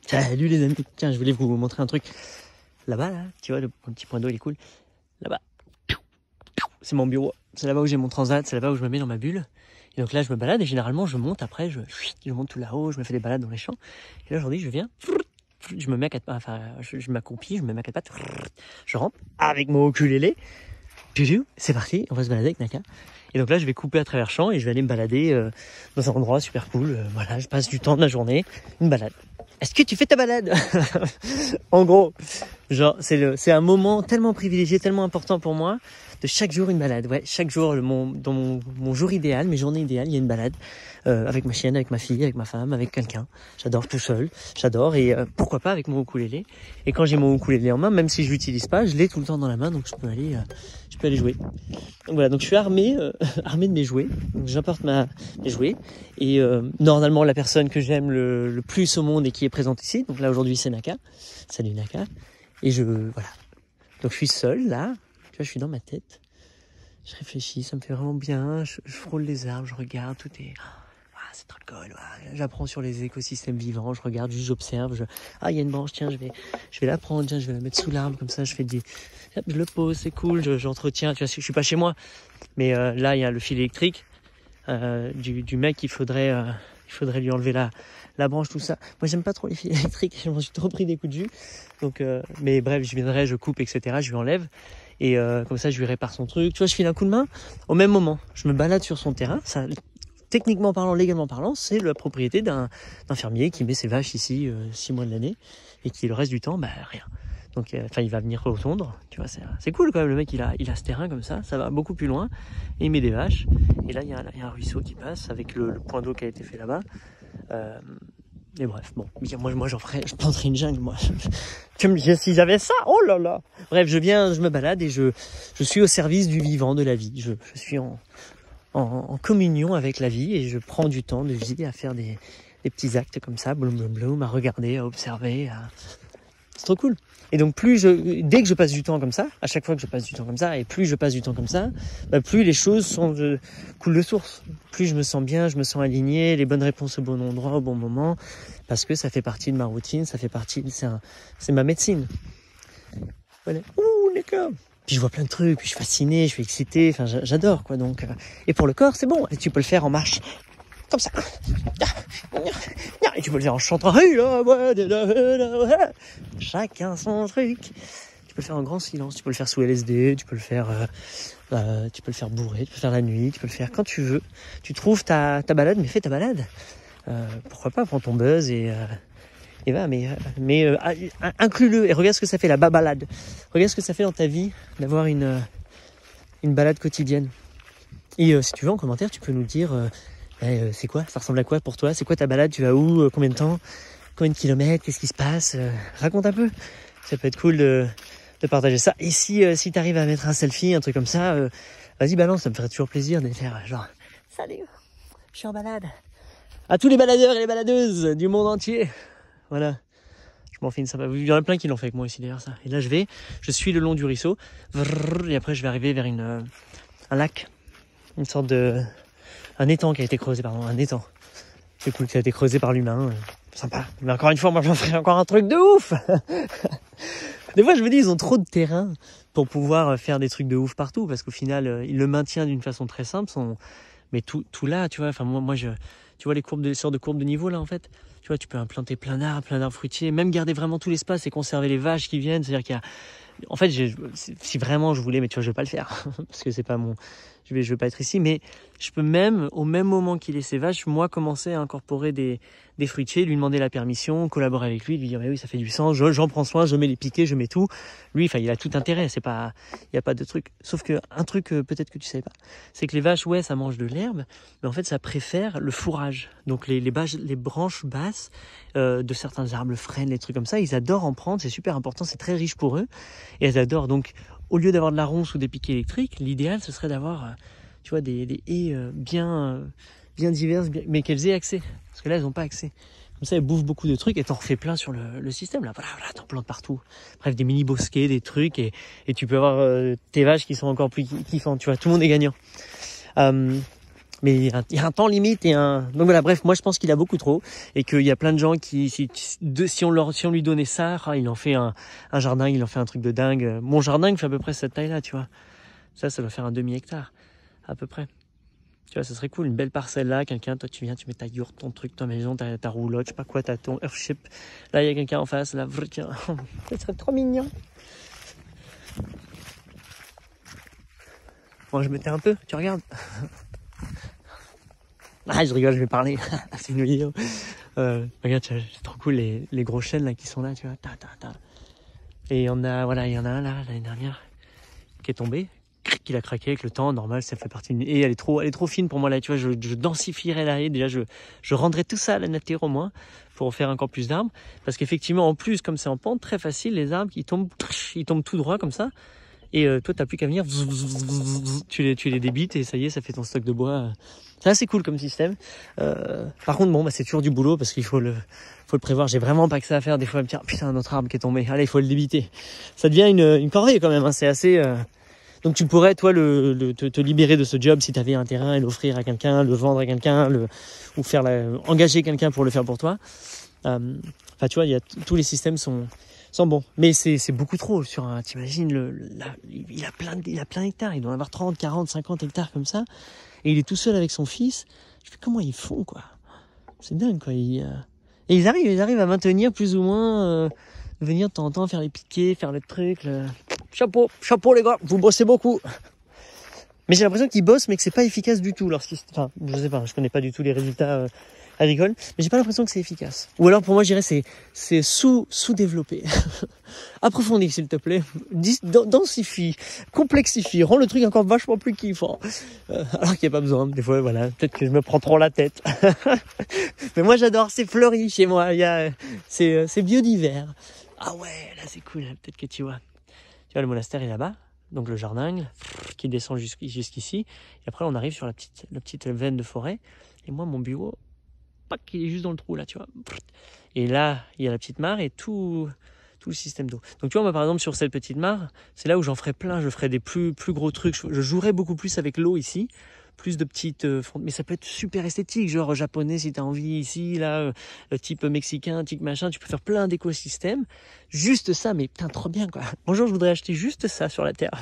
Salut les amis, tiens, je voulais vous montrer un truc. Là-bas, là, tu vois, le petit point d'eau, il est cool. Là-bas, c'est mon bureau. C'est là-bas où j'ai mon transat, c'est là-bas où je me mets dans ma bulle. Et donc là, je me balade et généralement, je monte après, je monte tout là-haut, je me fais des balades dans les champs. Et là, aujourd'hui, je viens, je me mets à quatre pattes, enfin, je m'accroupis, je me mets à quatre pattes, je rentre avec mon ukulélé. C'est parti, on va se balader avec Naka. Et donc là, je vais couper à travers champs et je vais aller me balader dans un endroit super cool. Voilà, je passe du temps de la journée, une balade. Est-ce que tu fais ta balade? En gros, genre, c'est un moment tellement privilégié, tellement important pour moi, de chaque jour une balade. Ouais, chaque jour, dans mon jour idéal, mes journées idéales, il y a une balade avec ma chienne, avec ma fille, avec ma femme, avec quelqu'un. J'adore tout seul, j'adore et pourquoi pas avec mon ukulélé. Et quand j'ai mon ukulélé en main, même si je l'utilise pas, je l'ai tout le temps dans la main, donc je peux aller jouer. Donc voilà, donc je suis armé de mes jouets. Donc j'apporte mes jouets et normalement la personne que j'aime le plus au monde et qui est présente ici. Donc là aujourd'hui c'est Naka. Salut Naka. Et voilà. Donc je suis seul là. Tu vois, je suis dans ma tête. Je réfléchis, ça me fait vraiment bien. Je frôle les arbres, je regarde, tout est. C'est trop cool. Ouais. J'apprends sur les écosystèmes vivants. Je regarde, juste j'observe. Ah, il y a une branche. Tiens, je vais la prendre. Tiens, je vais la mettre sous l'arbre comme ça. Je le pose, c'est cool. J'entretiens. Tu vois, je suis pas chez moi, mais là il y a le fil électrique du mec. Il faudrait lui enlever la branche, tout ça. Moi, j'aime pas trop les fils électriques. Je m'en suis trop pris des coups de jus. Donc, mais bref, je coupe, etc. Je lui enlève. Et comme ça, je lui répare son truc. Tu vois, je file un coup de main. Au même moment, je me balade sur son terrain. Ça, techniquement parlant, légalement parlant, c'est la propriété d'un fermier qui met ses vaches ici 6 mois de l'année et qui le reste du temps, rien. Donc, il va venir rotondre. Tu vois, c'est cool quand même. Le mec, il a ce terrain comme ça. Ça va beaucoup plus loin. Et il met des vaches. Et là, il y a un ruisseau qui passe avec le point d'eau qui a été fait là-bas. Et bref, bon, moi je planterais une jungle, moi. Si j'avais ça, oh là là. Bref, je me balade et je suis au service du vivant, de la vie. Je suis en communion avec la vie et je prends du temps de vie à faire des petits actes comme ça, bloum bloum bloum, à regarder, à observer. C'est trop cool. Et donc dès que je passe du temps comme ça, à chaque fois que je passe du temps comme ça, et plus je passe du temps comme ça, plus les choses coulent de source. Plus je me sens bien, je me sens aligné, les bonnes réponses au bon endroit, au bon moment, parce que ça fait partie de ma routine, c'est ma médecine. Voilà. Ouh, d'accord. Puis je vois plein de trucs, puis je suis fasciné, je suis excité, enfin j'adore quoi. Donc et pour le corps, c'est bon. Et tu peux le faire en marche. Comme ça. Et tu peux le faire en chantant. Chacun son truc. Tu peux le faire en grand silence. Tu peux le faire sous LSD. Tu peux le faire bourré. Tu peux le faire la nuit. Tu peux le faire quand tu veux. Tu trouves ta balade, mais fais ta balade. Pourquoi pas, prends ton buzz et va. Mais inclus-le et regarde ce que ça fait, la babalade. Regarde ce que ça fait dans ta vie d'avoir une balade quotidienne. Et si tu veux en commentaire, tu peux nous dire. C'est quoi? Ça ressemble à quoi pour toi? C'est quoi ta balade? Tu vas où? Combien de temps? Combien de kilomètres? Qu'est-ce qui se passe? Raconte un peu. Ça peut être cool de partager ça. Et si t'arrives à mettre un selfie, un truc comme ça, vas-y balance, ça me ferait toujours plaisir de faire genre salut, je suis en balade. À tous les baladeurs et les baladeuses du monde entier. Voilà. Je m'en fais une sympa. Il y en a plein qui l'ont fait avec moi aussi d'ailleurs ça. Et là je suis le long du ruisseau. Et après je vais arriver vers un lac. Une sorte un étang qui a été creusé, un étang. C'est cool, qui a été creusé par l'humain. Sympa. Mais encore une fois, moi j'en ferai encore un truc de ouf. Des fois je me dis, ils ont trop de terrain pour pouvoir faire des trucs de ouf partout, parce qu'au final, ils le maintiennent d'une façon très simple. Mais tout là, tu vois, enfin tu vois les sortes de courbes de niveau là en fait. Tu vois, tu peux implanter plein d'arbres fruitiers, même garder vraiment tout l'espace et conserver les vaches qui viennent. C'est-à-dire qu'il y a... En fait, si vraiment je voulais, mais tu vois, je vais pas le faire, parce que c'est pas je vais pas être ici, mais je peux même, au même moment qu'il ait ses vaches, moi, commencer à incorporer des fruitiers, lui demander la permission, collaborer avec lui dire, mais oui, ça fait du sens, j'en prends soin, je mets les piquets, je mets tout. Lui, il a tout intérêt, il y a pas de truc. Sauf que, un truc, peut-être que tu savais pas, c'est que les vaches, ouais, ça mange de l'herbe, mais en fait, ça préfère le fourrage. Donc, les branches basses, de certains arbres, le frêne, les trucs comme ça, ils adorent en prendre, c'est super important, c'est très riche pour eux, et elles adorent. Donc, au lieu d'avoir de la ronce ou des piquets électriques, l'idéal ce serait d'avoir, tu vois, des haies bien diverses, mais qu'elles aient accès. Parce que là, elles n'ont pas accès. Comme ça, elles bouffent beaucoup de trucs et t'en refais plein sur le système. Là, voilà, t'en plantes partout. Bref, des mini bosquets, des trucs et tu peux avoir tes vaches qui sont encore plus kiffantes. Tu vois, tout le monde est gagnant. Mais il y a un temps limite et donc voilà, bref, moi je pense qu'il a beaucoup trop et qu'il y a plein de gens qui, si on lui donnait ça, il en fait un jardin, il en fait un truc de dingue. Mon jardin il fait à peu près cette taille-là, tu vois. Ça doit faire un demi-hectare, à peu près. Tu vois, ça serait cool, une belle parcelle là, quelqu'un, toi tu viens, tu mets ta yourte, ton truc, ta maison, ta roulotte, je sais pas quoi, t'as ton Earthship. Là il y a quelqu'un en face, là, tiens, ça serait trop mignon. Bon, je me tais un peu, tu regardes. Ah, je rigole, je vais parler. C'est une vidéo. Regarde, c'est trop cool les gros chênes là qui sont là, tu vois. Et il y en a un là l'année dernière qui est tombé, qui a craqué avec le temps. Normal, ça fait partie d'une haie. Elle est trop fine pour moi là, tu vois. Je densifierais la haie. Déjà, je rendrais tout ça à la nature au moins pour en faire encore plus d'arbres. Parce qu'effectivement, en plus, comme c'est en pente, très facile, les arbres ils tombent tout droit comme ça. Et toi, t'as plus qu'à venir, tu les débites et ça y est, ça fait ton stock de bois. C'est assez cool comme système. Par contre, bon, c'est toujours du boulot parce qu'il faut le prévoir. J'ai vraiment pas que ça à faire. Des fois, me dire, putain, un autre arbre qui est tombé. Allez, il faut le débiter. Ça devient une corvée quand même. Hein. C'est assez. Donc, tu pourrais, toi, te libérer de ce job si t'avais un terrain et l'offrir à quelqu'un, le vendre à quelqu'un, ou engager quelqu'un pour le faire pour toi. Enfin, tu vois, tous les systèmes sont bons. Mais c'est beaucoup trop sur un. T'imagines, il a plein d'hectares. Il doit en avoir 30, 40, 50 hectares comme ça. Et il est tout seul avec son fils. Je fais comment ils font, quoi. C'est dingue, quoi. Et ils arrivent à maintenir plus ou moins, venir de temps en temps faire les piquets, faire le truc. Chapeau les gars, vous bossez beaucoup. Mais j'ai l'impression qu'ils bossent, mais que c'est pas efficace du tout. Enfin, je sais pas, je connais pas du tout les résultats agricoles, mais j'ai pas l'impression que c'est efficace. Ou alors pour moi, je dirais c'est sous-développé. Approfondis, s'il te plaît. Densifie, complexifie, rends le truc encore vachement plus kiffant. Alors qu'il n'y a pas besoin. Des fois, voilà, peut-être que je me prends trop la tête. Mais moi, j'adore. C'est fleuri chez moi. C'est biodivers. Ah ouais, là, c'est cool. Peut-être que tu vois. Tu vois, le monastère est là-bas. Donc le jardin qui descend jusqu'ici. Et après, on arrive sur la petite veine de forêt. Et moi, mon bureau, il est juste dans le trou là, tu vois. Et là, il y a la petite mare et tout le système d'eau. Donc tu vois, moi par exemple sur cette petite mare, c'est là où j'en ferai plein. Je ferai des plus gros trucs. Je jouerai beaucoup plus avec l'eau ici, plus de petites mais ça peut être super esthétique, genre japonais si t'as envie ici, là, type mexicain, type machin. Tu peux faire plein d'écosystèmes. Juste ça, mais putain, trop bien quoi. Bonjour, je voudrais acheter juste ça sur la terre.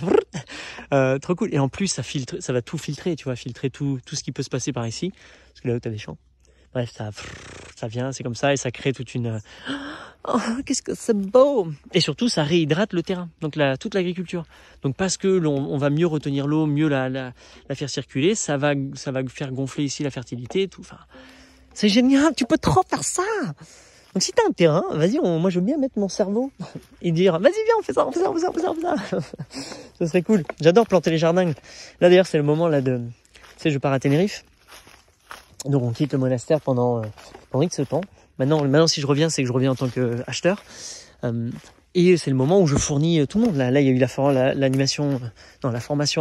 Trop cool. Et en plus, ça va tout filtrer, tu vois, filtrer tout ce qui peut se passer par ici, parce que là où t'as des champs. Bref, ça vient, c'est comme ça, et ça crée toute une... Oh, qu'est-ce que c'est beau! Et surtout, ça réhydrate le terrain, donc toute l'agriculture. Donc parce que on va mieux retenir l'eau, mieux la faire circuler, ça va faire gonfler ici la fertilité et tout. Enfin, c'est génial, tu peux trop faire ça! Donc si t'as un terrain, vas-y, moi je veux bien mettre mon cerveau et dire, vas-y viens, on fait ça. Ça serait cool. J'adore planter les jardins. Là d'ailleurs, c'est le moment là tu sais, je pars à Tenerife. Donc on quitte le monastère pendant X temps. Maintenant, si je reviens, c'est que je reviens en tant qu'acheteur. Et c'est le moment où je fournis tout le monde. Là, il y a eu la formation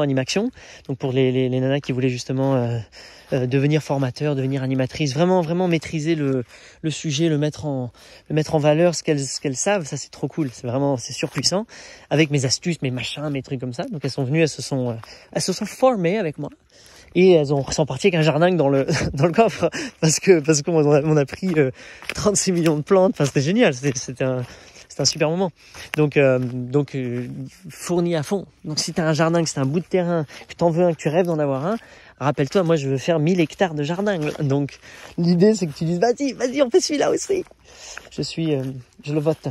Animaction. Donc pour les nanas qui voulaient justement devenir formateurs, devenir animatrices, vraiment maîtriser le sujet, le mettre en valeur, ce qu'elles savent. Ça, c'est trop cool. C'est surpuissant. Avec mes astuces, mes machins, mes trucs comme ça. Donc elles sont venues, elles se sont formées avec moi. Et elles sont parties avec un jardin dans le coffre parce qu'on a pris 36 millions de plantes. Enfin, c'était génial. C'était un super moment. Donc fourni à fond. Donc si t'as un jardin, que c'est un bout de terrain, que t'en veux un, que tu rêves d'en avoir un, rappelle-toi, moi je veux faire 1000 hectares de jardin. Donc l'idée c'est que tu dises vas-y, on fait celui-là aussi. Je le vote.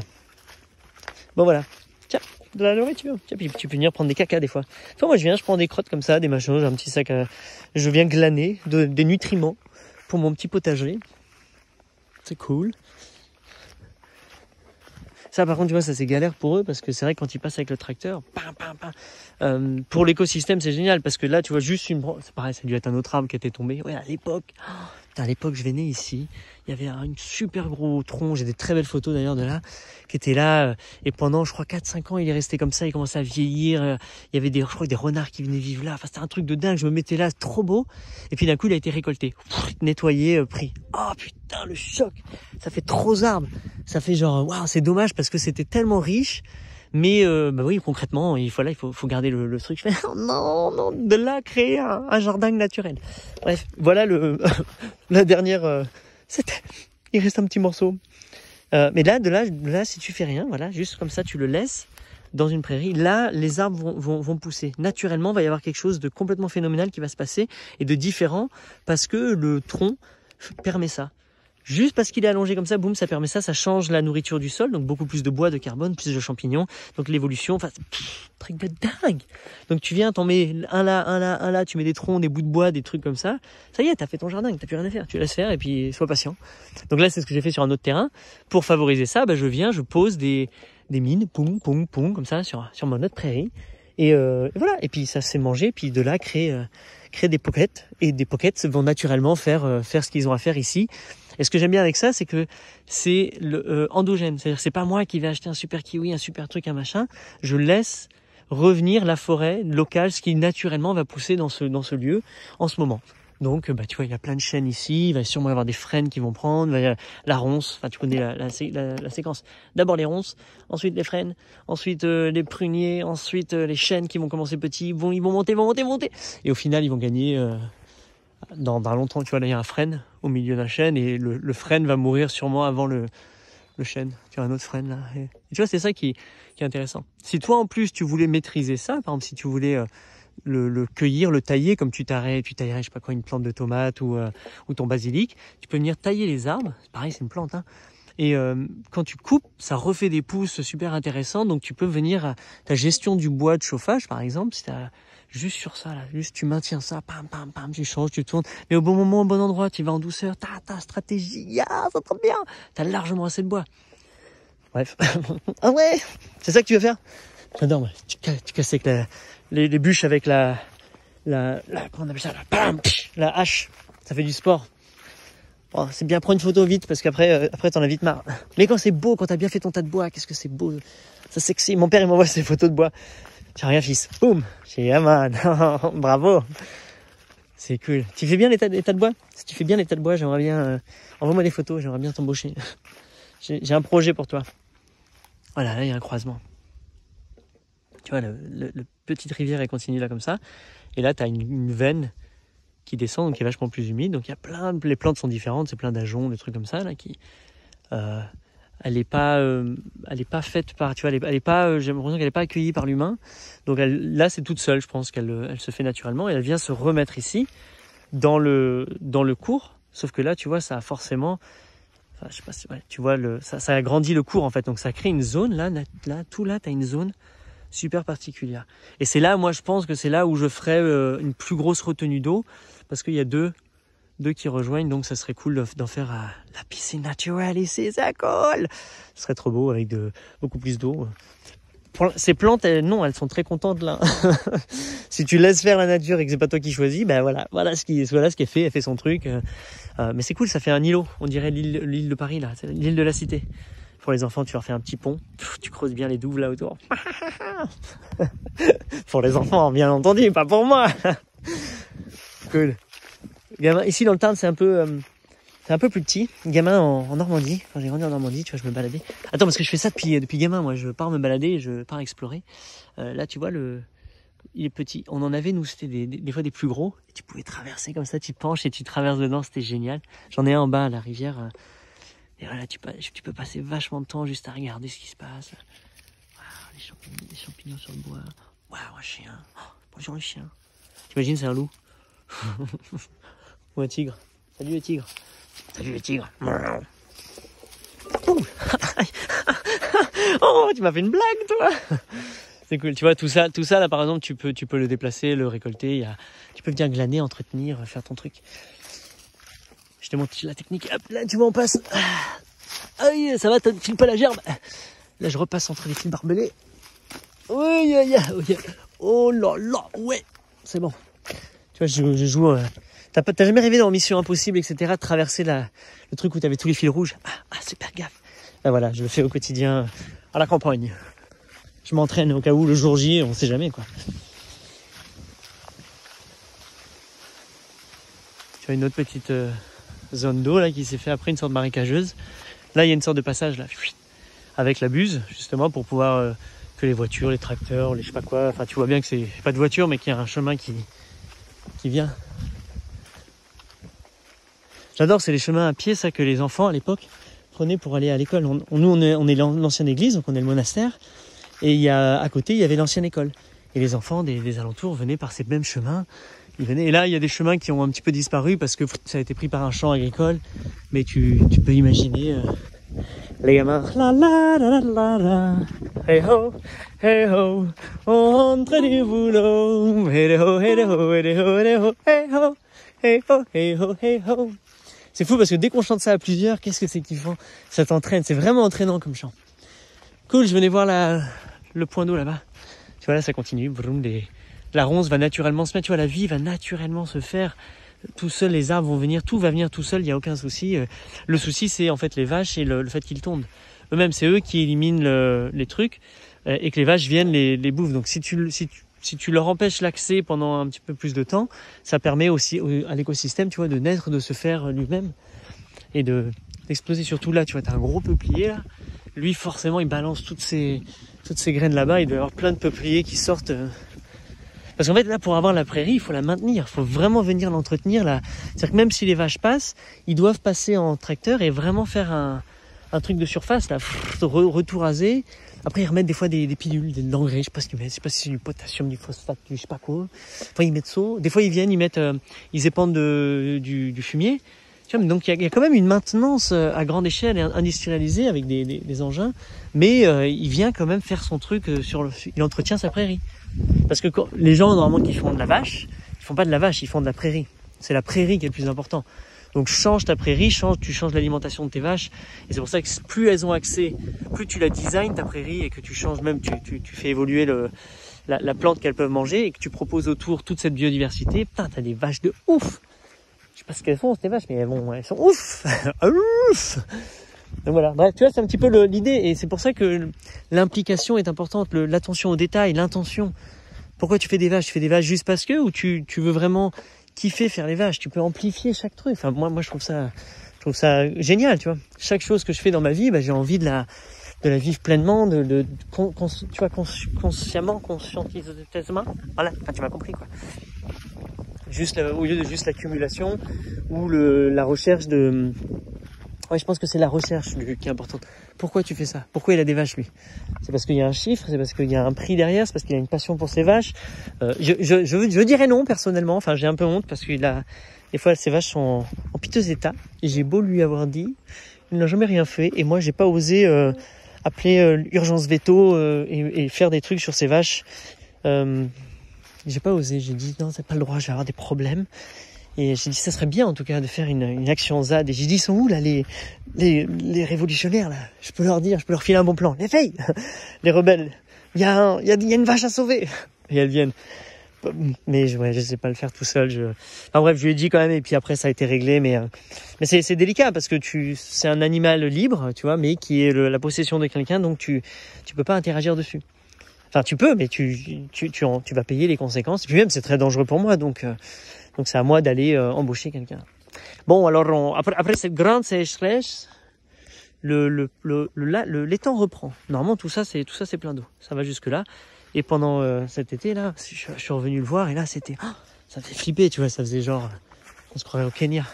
Bon voilà. Tiens, de la nourriture. Tiens, puis tu peux venir prendre des cacas des fois. Enfin, moi je prends des crottes comme ça, des machins, j'ai un petit sac je viens glaner des nutriments pour mon petit potager. C'est cool. Ça, par contre, tu vois, ça c'est galère pour eux parce que c'est vrai que quand ils passent avec le tracteur, pour l'écosystème, c'est génial parce que là, tu vois, juste une branche, c'est pareil, ça a dû être un autre arbre qui était tombé. Ouais, à l'époque, je venais ici, il y avait une super gros tronc, j'ai des très belles photos d'ailleurs de là, qui était là, et pendant, je crois, 4-5 ans, il est resté comme ça, il commençait à vieillir, il y avait je crois, des renards qui venaient vivre là, enfin, c'était un truc de dingue, je me mettais là, trop beau, et puis d'un coup, il a été récolté, nettoyé, pris. Oh putain, le choc, ça fait trop d'arbres, ça fait genre, waouh, c'est dommage parce que c'était tellement riche, Mais bah oui, concrètement, il faut garder le truc. Je fais, oh non, de là créer un jardin naturel. Bref, voilà la dernière. Il reste un petit morceau. Mais de là, si tu fais rien, voilà, juste comme ça, tu le laisses dans une prairie. Là, les arbres vont pousser. Naturellement, il va y avoir quelque chose de complètement phénoménal qui va se passer et de différent parce que le tronc permet ça. Juste parce qu'il est allongé comme ça, boum, ça permet ça, ça change la nourriture du sol, donc beaucoup plus de bois, de carbone, plus de champignons, donc l'évolution, enfin, truc de dingue. Donc tu viens, t'en mets un là, tu mets des troncs, des bouts de bois, des trucs comme ça, ça y est, t'as fait ton jardin, t'as plus rien à faire, tu laisses faire et puis sois patient. Donc là, c'est ce que j'ai fait sur un autre terrain. Pour favoriser ça, bah, je pose des mines, poum, comme ça, sur mon autre prairie, et voilà, et puis ça s'est mangé, puis de là, créer des pockets, et des pockets vont naturellement faire ce qu'ils ont à faire ici. Et ce que j'aime bien avec ça, c'est que c'est endogène. C'est-à-dire c'est pas moi qui vais acheter un super kiwi, un super truc, un machin. Je laisse revenir la forêt locale, ce qui naturellement va pousser dans ce lieu en ce moment. Donc, bah, tu vois, il y a plein de chênes ici. Il va sûrement y avoir des frênes qui vont prendre. Il y a la ronce. Enfin, tu connais la séquence. D'abord les ronces, ensuite les frênes, ensuite les pruniers, ensuite les chênes qui vont commencer petits. Ils vont monter. Et au final, ils vont gagner... dans longtemps, tu vois, là il y a un frêne au milieu d'un chêne et le frêne va mourir sûrement avant le chêne. Tu as un autre frêne là. Et tu vois, c'est ça qui est intéressant. Si toi en plus tu voulais maîtriser ça, par exemple si tu voulais le cueillir, le tailler comme tu taillerais, je sais pas quoi, une plante de tomate ou ton basilic, tu peux venir tailler les arbres. Pareil, c'est une plante, hein. Et quand tu coupes, ça refait des pousses super intéressants. Donc tu peux venir à ta gestion du bois de chauffage, par exemple, si t'as juste sur ça, là, juste tu maintiens ça, pam, tu changes, tu tournes, mais au bon moment, au bon endroit, tu vas en douceur, ta stratégie, ça tombe bien, t'as largement assez de bois. Bref. Ah ouais, c'est ça que tu veux faire? J'adore, moi. Tu casses avec les bûches avec comment on appelle ça, la hache. Ça fait du sport. Bon, c'est bien, prends une photo vite, parce qu'après t'en as vite marre. Mais quand c'est beau, quand t'as bien fait ton tas de bois, qu'est-ce que c'est beau. Ça sexy. Mon père, il m'envoie ses photos de bois. Tiens, rien, fils. Boum. J'ai man. Bravo. C'est cool. Tu fais bien les tas de bois? Si tu fais bien les tas de bois, j'aimerais bien... envoie-moi des photos, j'aimerais bien t'embaucher. J'ai un projet pour toi. Voilà, là, il y a un croisement. Tu vois, le petite rivière, elle continue là comme ça. Et là, tu as une veine qui descend, donc qui est vachement plus humide. Donc, il y a les plantes sont différentes. C'est plein d'ajoncs, des trucs comme ça, là, qui... elle est pas faite par, tu vois, elle est pas, j'ai l'impression qu'elle est pas accueillie par l'humain. Donc là, c'est toute seule, je pense qu'elle se fait naturellement et elle vient se remettre ici dans le cours. Sauf que là, tu vois, ça a forcément, enfin, je sais pas, tu vois, ça agrandit le cours en fait. Donc ça crée une zone là, t'as une zone super particulière. Et c'est là, moi, je pense que c'est là où je ferais une plus grosse retenue d'eau parce qu'il y a deux qui rejoignent, donc ça serait cool d'en faire à la piscine naturelle ici, ça colle. Ce serait trop beau avec beaucoup plus d'eau. Ces plantes, elles sont très contentes là. Si tu laisses faire la nature et que c'est pas toi qui choisis, ben voilà ce qui est fait, elle fait son truc. Mais c'est cool, ça fait un îlot, on dirait l'île de Paris là, c'est l'île de la Cité. Pour les enfants, tu leur fais un petit pont, tu creuses bien les douves là autour. Pour les enfants, bien entendu, pas pour moi. Cool. Gamin, ici dans le Tarn, c'est un peu plus petit. Gamin en Normandie. Quand j'ai grandi en Normandie, tu vois, je me baladais. Attends, parce que je fais ça depuis gamin, moi. Je pars me balader, je pars explorer. Là, tu vois, il est petit. On en avait, nous, c'était des fois des plus gros. Et tu pouvais traverser comme ça, tu penches et tu traverses dedans, c'était génial. J'en ai un en bas à la rivière. Et voilà, tu peux passer vachement de temps juste à regarder ce qui se passe. Wow, les champignons sur le bois. Waouh, un chien. Oh, bonjour le chien. T'imagines, c'est un loup. Ou un tigre. Salut le tigre. Salut le tigre. Oh, tu m'as fait une blague, toi. C'est cool. Tu vois, tout ça là, par exemple, tu peux le déplacer, le récolter. Tu peux venir glaner, entretenir, faire ton truc. Je te montre la technique. Hop, là, tu vois, on passe. Aïe, ça va, tu files pas la gerbe. Là, je repasse entre les fils barbelés. Oui. Oh là là, ouais. C'est bon. Tu vois, je joue... T'as jamais rêvé dans Mission Impossible, etc., de traverser le truc où t'avais tous les fils rouges? Super gaffe. Ben voilà, je le fais au quotidien à la campagne. Je m'entraîne au cas où le jour J, on sait jamais, quoi. Tu as une autre petite zone d'eau là qui s'est fait après, une sorte de marécageuse. Là, il y a une sorte de passage là, avec la buse, justement, pour pouvoir que les voitures, les tracteurs, les je sais pas quoi. Enfin, tu vois bien que c'est pas de voiture, mais qu'il y a un chemin qui vient. J'adore, c'est les chemins à pied, ça, que les enfants, à l'époque, prenaient pour aller à l'école. Nous, on est l'ancienne église, donc on est le monastère. Et à côté, il y avait l'ancienne école. Et les enfants des alentours venaient par ces mêmes chemins. Ils venaient. Et là, il y a des chemins qui ont un petit peu disparu parce que ça a été pris par un champ agricole. Mais tu peux imaginer les gamins. La la la la la. Hey ho, on rentre du boulot. Hey ho, hey ho, hey ho, hey ho, hey ho, hey ho, hey ho, hey ho. C'est fou parce que dès qu'on chante ça à plusieurs, qu'est-ce que c'est kiffant. Ça t'entraîne, c'est vraiment entraînant comme chant. Cool, je venais voir le point d'eau là-bas. Tu vois, là, ça continue. La ronce va naturellement se mettre. Tu vois, la vie va naturellement se faire. Tout seul, les arbres vont venir. Tout va venir tout seul, il n'y a aucun souci. Le souci, c'est en fait les vaches et le fait qu'ils tombent. Eux-mêmes, c'est eux qui éliminent les trucs et que les vaches viennent les bouffent. Donc, si tu leur empêches l'accès pendant un petit peu plus de temps, ça permet aussi à l'écosystème, tu vois, de naître, de se faire lui-même et d'exploser. Surtout là, tu vois, t'as un gros peuplier là. Lui, forcément, il balance toutes ces graines là-bas. Il doit y avoir plein de peupliers qui sortent. Parce qu'en fait, là, pour avoir la prairie, il faut la maintenir. Il faut vraiment venir l'entretenir. Là. C'est-à-dire que même si les vaches passent, ils doivent passer en tracteur et vraiment faire un truc de surface, là, retour rasé. Après, ils remettent des fois des pilules, de l'engrais. Je sais pas ce qu'ils mettent. Je sais pas si c'est du potassium, du phosphate, du je sais pas quoi. Enfin, ils mettent ça. Des fois, ils viennent, ils épandent du fumier. Donc il y a quand même une maintenance à grande échelle et industrialisée avec des engins, mais il vient quand même faire son truc il entretient sa prairie. Parce que les gens normalement qui font de la vache, ils font pas de la vache, ils font de la prairie. C'est la prairie qui est le plus important. Donc change ta prairie, tu changes l'alimentation de tes vaches, et c'est pour ça que plus elles ont accès, plus tu la designs ta prairie et que tu changes même, tu fais évoluer la plante qu'elles peuvent manger et que tu proposes autour toute cette biodiversité. Putain, t'as des vaches de ouf. Je sais pas ce qu'elles font, ces vaches, mais bon, elles sont ouf. Ouf. Donc voilà, bref, tu vois, c'est un petit peu l'idée, et c'est pour ça que l'implication est importante, l'attention aux détails, l'intention. Pourquoi tu fais des vaches? Tu fais des vaches juste parce que, ou tu veux vraiment kiffer faire les vaches? Tu peux amplifier chaque truc. Enfin, moi, je trouve ça génial, tu vois. Chaque chose que je fais dans ma vie, j'ai envie de la vivre pleinement, tu vois, consciemment, conscientisement. Voilà, enfin, tu m'as compris, quoi. Au lieu de juste l'accumulation ou la recherche de... Ouais, je pense que c'est la recherche qui est importante. Pourquoi tu fais ça? Pourquoi il a des vaches, lui? C'est parce qu'il y a un chiffre, c'est parce qu'il y a un prix derrière, c'est parce qu'il a une passion pour ses vaches. Je dirais non, personnellement. Enfin, j'ai un peu honte parce des fois, ces vaches sont en piteux état. Et j'ai beau lui avoir dit, il n'a jamais rien fait. Et moi, j'ai pas osé appeler urgence veto et faire des trucs sur ces vaches. J'ai pas osé, j'ai dit non, c'est pas le droit, je vais avoir des problèmes. Et j'ai dit ça serait bien en tout cas de faire une action ZAD. Et j'ai dit, ils sont où là les révolutionnaires là? Je peux leur filer un bon plan. Les filles, les rebelles, il y a une vache à sauver. Et elles viennent. Mais je sais pas le faire tout seul. Enfin bref, je lui ai dit quand même, et puis après ça a été réglé. Mais c'est délicat parce que c'est un animal libre, tu vois, mais qui est la possession de quelqu'un, donc tu peux pas interagir dessus. Enfin, tu peux, mais tu vas payer les conséquences. Et puis même, c'est très dangereux pour moi, donc c'est à moi d'aller embaucher quelqu'un. Bon, alors après cette grande sécheresse, l'étang reprend. Normalement, tout ça c'est plein d'eau. Ça va jusque là. Et pendant cet été là, je suis revenu le voir et là c'était, ça fait flipper, tu vois, ça faisait genre, on se croirait au Kenya.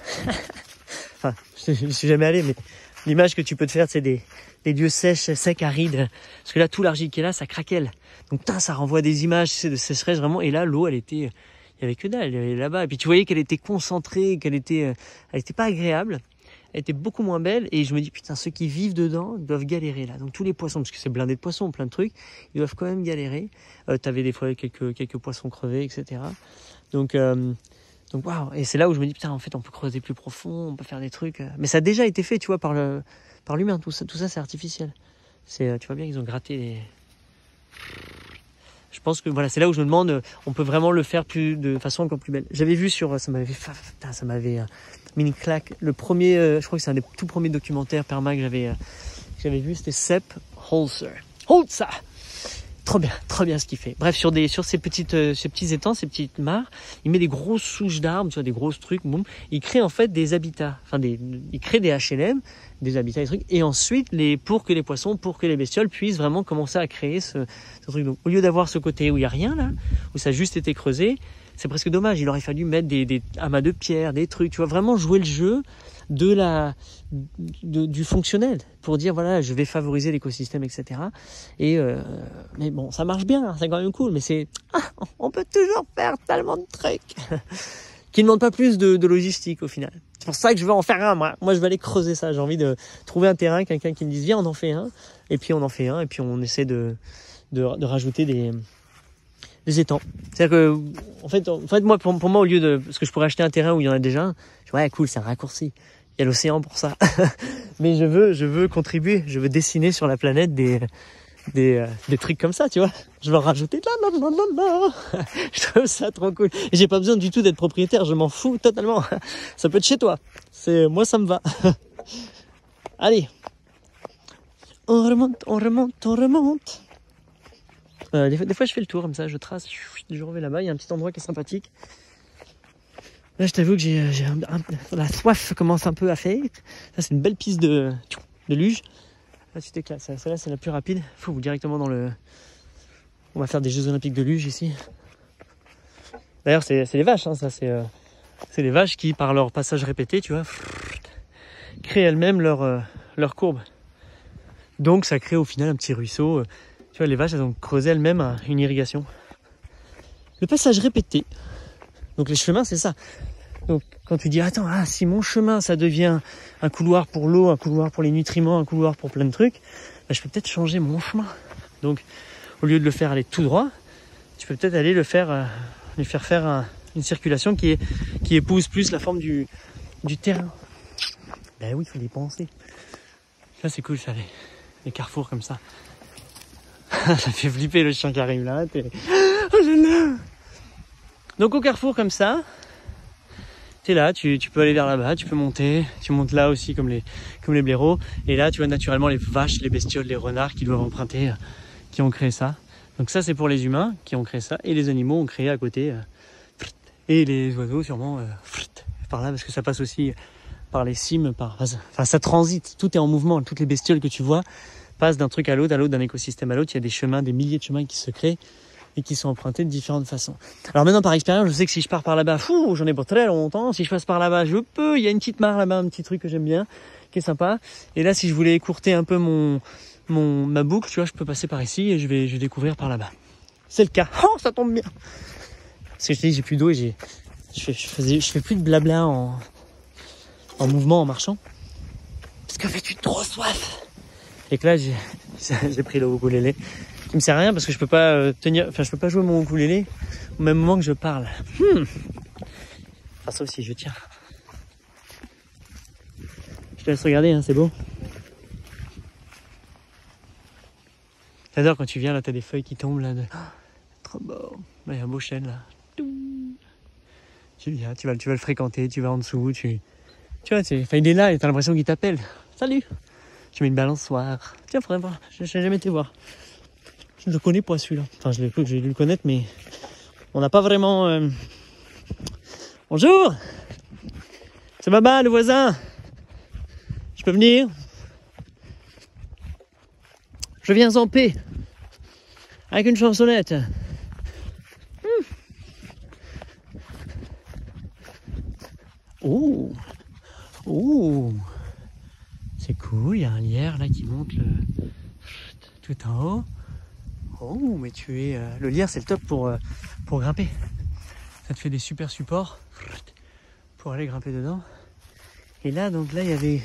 Enfin, je suis jamais allé, mais l'image que tu peux te faire, c'est des lieux secs, arides. Parce que là, tout l'argile qui est là, ça craquelle. Donc, ça renvoie des images, de sécheresse vraiment. Et là, l'eau, il y avait que dalle, elle est là-bas. Et puis, tu voyais qu'elle était concentrée, elle était pas agréable. Elle était beaucoup moins belle. Et je me dis, putain, ceux qui vivent dedans doivent galérer là. Donc, tous les poissons, parce que c'est blindé de poissons, plein de trucs, ils doivent quand même galérer. T'avais des fois quelques poissons crevés, etc. Donc, waouh. Et c'est là où je me dis, putain, en fait, on peut creuser plus profond, on peut faire des trucs. Mais ça a déjà été fait, tu vois, par l'humain. Tout ça, c'est artificiel. Tu vois bien, ils ont gratté les... Je pense que voilà, c'est là où je me demande, on peut vraiment le faire de façon encore plus belle. J'avais vu ça m'avait mis une claque. Le premier, je crois que c'est un des tout premiers documentaires perma que j'avais vu, c'était Sepp Holzer. trop bien ce qu'il fait. Bref, sur ces petits étangs, ces petites mares, il met des grosses souches d'arbres, tu vois, des grosses trucs, boum. Il crée en fait des habitats, il crée des HLM, des habitats, des trucs, et ensuite pour que les poissons, pour que les bestioles puissent vraiment commencer à créer ce truc. Donc, au lieu d'avoir ce côté où il y a rien là, où ça a juste été creusé, c'est presque dommage. Il aurait fallu mettre des amas de pierres, des trucs, tu vois, vraiment jouer le jeu du fonctionnel pour dire voilà, je vais favoriser l'écosystème, etc. Mais bon, ça marche bien, c'est quand même cool, mais on peut toujours faire tellement de trucs qui ne demandent pas plus de logistique au final. C'est pour ça que je veux en faire un, moi je vais aller creuser ça, j'ai envie de trouver un terrain, quelqu'un qui me dise viens on en fait un, et puis on en fait un, et puis on essaie de rajouter des étangs. C'est-à-dire que en fait moi pour moi, au lieu de, parce que je pourrais acheter un terrain où il y en a déjà un, je dis, ouais cool, c'est un raccourci, il y a l'océan pour ça. Mais je veux contribuer, je veux dessiner sur la planète des trucs comme ça, tu vois. Je veux en rajouter je trouve ça trop cool. Et j'ai pas besoin du tout d'être propriétaire, je m'en fous totalement. Ça peut être chez toi. Moi ça me va. Allez. On remonte. Des fois je fais le tour comme ça, je trace, je reviens là-bas, il y a un petit endroit qui est sympathique. Là je t'avoue que la soif commence un peu à faire. Ça c'est une belle piste de luge. Là tu t'éclates, celle-là c'est la plus rapide. Faut directement on va faire des Jeux Olympiques de luge ici. D'ailleurs c'est les vaches, hein, ça c'est les vaches qui par leur passage répété, tu vois, créent elles-mêmes leur courbe. Donc ça crée au final un petit ruisseau. Tu vois, les vaches elles ont creusé elles-mêmes une irrigation. Le passage répété. Donc les chemins c'est ça. Donc quand tu dis attends, si mon chemin ça devient un couloir pour l'eau, un couloir pour les nutriments, un couloir pour plein de trucs, je peux peut-être changer mon chemin. Donc au lieu de le faire aller tout droit, tu peux peut-être aller lui faire faire une circulation qui épouse plus la forme du terrain. Ben oui, il faut y penser. Ça c'est cool, ça, les carrefours comme ça. Ça fait flipper le chien qui arrive là. Oh là là. Donc au carrefour comme ça, t'es là, tu peux aller vers là-bas, tu peux monter, tu montes là aussi comme les blaireaux, et là tu vois naturellement les vaches, les bestioles, les renards qui doivent emprunter, qui ont créé ça. Donc ça c'est pour les humains qui ont créé ça, et les animaux ont créé à côté, et les oiseaux sûrement par là, parce que ça passe aussi par les cimes, ça transite, tout est en mouvement, toutes les bestioles que tu vois passent d'un truc à l'autre, d'un écosystème à l'autre, il y a des chemins, des milliers de chemins qui se créent, et qui sont empruntés de différentes façons. Alors maintenant par expérience, je sais que si je pars par là-bas, j'en ai pour très longtemps. Si je passe par là-bas, il y a une petite mare là-bas, un petit truc que j'aime bien, qui est sympa. Et là, si je voulais écourter un peu ma boucle, tu vois, je peux passer par ici et je vais découvrir par là-bas. C'est le cas. Oh, ça tombe bien. Parce que je te dis, j'ai plus d'eau et je fais plus de blabla en mouvement, en marchant. Parce qu'en fait, j'ai trop soif. Et que là, j'ai pris le ukulélé. Qui me sert à rien parce que je peux pas je peux pas jouer mon ukulélé au même moment que je parle. Enfin, sauf si je tiens. Je te laisse regarder, hein, c'est beau. J'adore quand tu viens là, t'as des feuilles qui tombent là. Trop beau. Là, il y a un beau chêne là. Tu viens, tu vas le fréquenter, tu vas en dessous, tu vois, il est là et t'as l'impression qu'il t'appelle. Salut. Tu mets une balançoire. Tiens, faudrait voir. Je n'ai jamais été voir. Je ne le connais pas celui-là. Enfin, j'ai dû le connaître, mais on n'a pas vraiment... Bonjour. C'est Baba, le voisin. Je peux venir? Je viens en paix. Avec une chansonnette. Oh. Oh. C'est cool, il y a un lierre là qui monte tout en haut. Oh, mais le lierre, c'est le top pour grimper. Ça te fait des super supports pour aller grimper dedans. Et là, il y avait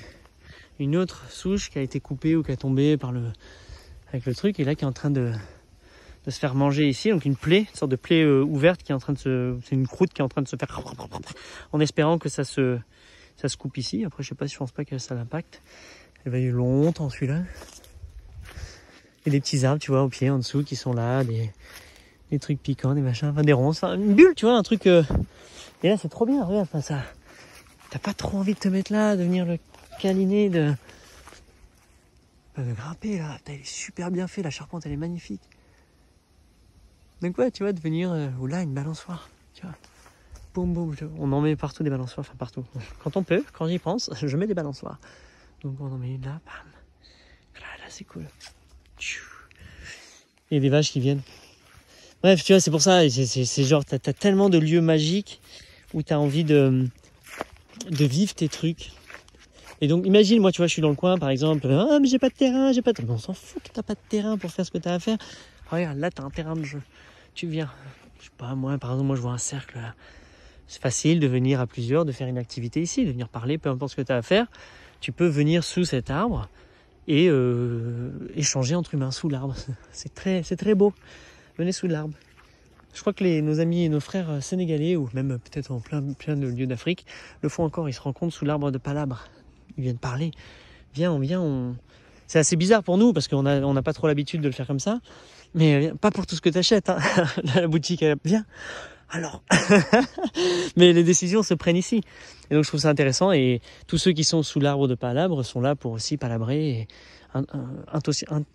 une autre souche qui a été coupée ou qui a tombé avec le truc, et là qui est en train de se faire manger ici. Donc une sorte de plaie ouverte qui est en train c'est une croûte qui est en train de se faire, en espérant que ça se coupe ici. Après, je sais pas, je pense pas que ça l'impacte. Elle va y longtemps celui-là. Et des petits arbres, tu vois, au pied, en dessous, qui sont là, des trucs piquants, des machins, enfin des ronces, enfin une bulle, tu vois, un truc. Et là, c'est trop bien, regarde, ça. T'as pas trop envie de te mettre là, de venir le câliner, de grimper là. Il est super bien fait, la charpente, elle est magnifique. Donc ouais, tu vois, de venir, ou là, une balançoire, tu vois. Boum, boum, on en met partout des balançoires, enfin partout. Quand on peut, quand j'y pense, je mets des balançoires. Donc on en met une là, bam. Là c'est cool. Il y a des vaches qui viennent. Bref, tu vois, c'est pour ça, c'est genre, t'as tellement de lieux magiques où t'as envie de vivre tes trucs. Et donc, imagine, moi, tu vois, je suis dans le coin, par exemple, ah, mais j'ai pas de terrain, mais on s'en fout que t'as pas de terrain pour faire ce que t'as à faire. Regarde, là, t'as un terrain de jeu. Tu viens, je sais pas, moi, par exemple, moi, je vois un cercle, là. C'est facile de venir à plusieurs, de faire une activité ici, de venir parler, peu importe ce que t'as à faire. Tu peux venir sous cet arbre et échanger entre humains sous l'arbre. C'est très beau. Venez sous l'arbre. Je crois que nos amis et nos frères sénégalais, ou même peut-être en plein de lieux d'Afrique, le font encore. Ils se rencontrent sous l'arbre de palabre. Ils viennent parler. Viens. C'est assez bizarre pour nous parce qu'on n'a pas trop l'habitude de le faire comme ça. Mais pas pour tout ce que t'achètes. Hein. La boutique, viens. Alors. Mais les décisions se prennent ici. Et donc je trouve ça intéressant. Et tous ceux qui sont sous l'arbre de palabre sont là pour aussi palabrer et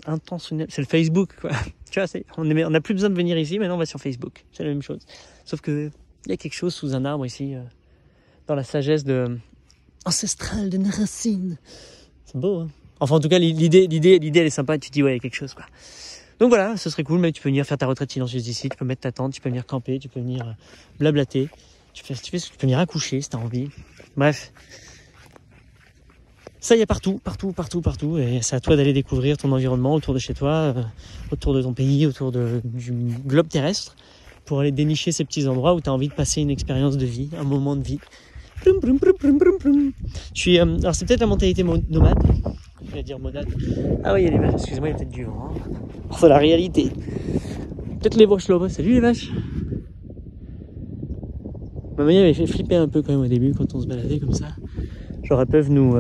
intentionnel. C'est le Facebook, quoi. Tu vois, on n'a plus besoin de venir ici, maintenant on va sur Facebook. C'est la même chose. Sauf que il y a quelque chose sous un arbre ici, dans la sagesse ancestrale de nos racines. C'est beau, hein. Enfin, en tout cas, l'idée, elle est sympa. Et tu te dis, ouais, il y a quelque chose, quoi. Donc voilà, ce serait cool, mais tu peux venir faire ta retraite silencieuse ici, tu peux mettre ta tente, tu peux venir camper, tu peux venir blablater, tu peux venir accoucher si t'as envie. Bref. Ça, il y a partout, et c'est à toi d'aller découvrir ton environnement autour de chez toi, autour de ton pays, autour du globe terrestre, pour aller dénicher ces petits endroits où tu as envie de passer une expérience de vie, un moment de vie. Alors c'est peut-être la mentalité nomade, je vais dire monade. Ah oui, il y a les vaches, excusez-moi, il y a peut-être du vent. Hein. C'est la réalité. Peut-être les vaches là-bas, salut les vaches. Ma manière m'avait fait flipper un peu quand même au début quand on se baladait comme ça. Genre elles peuvent nous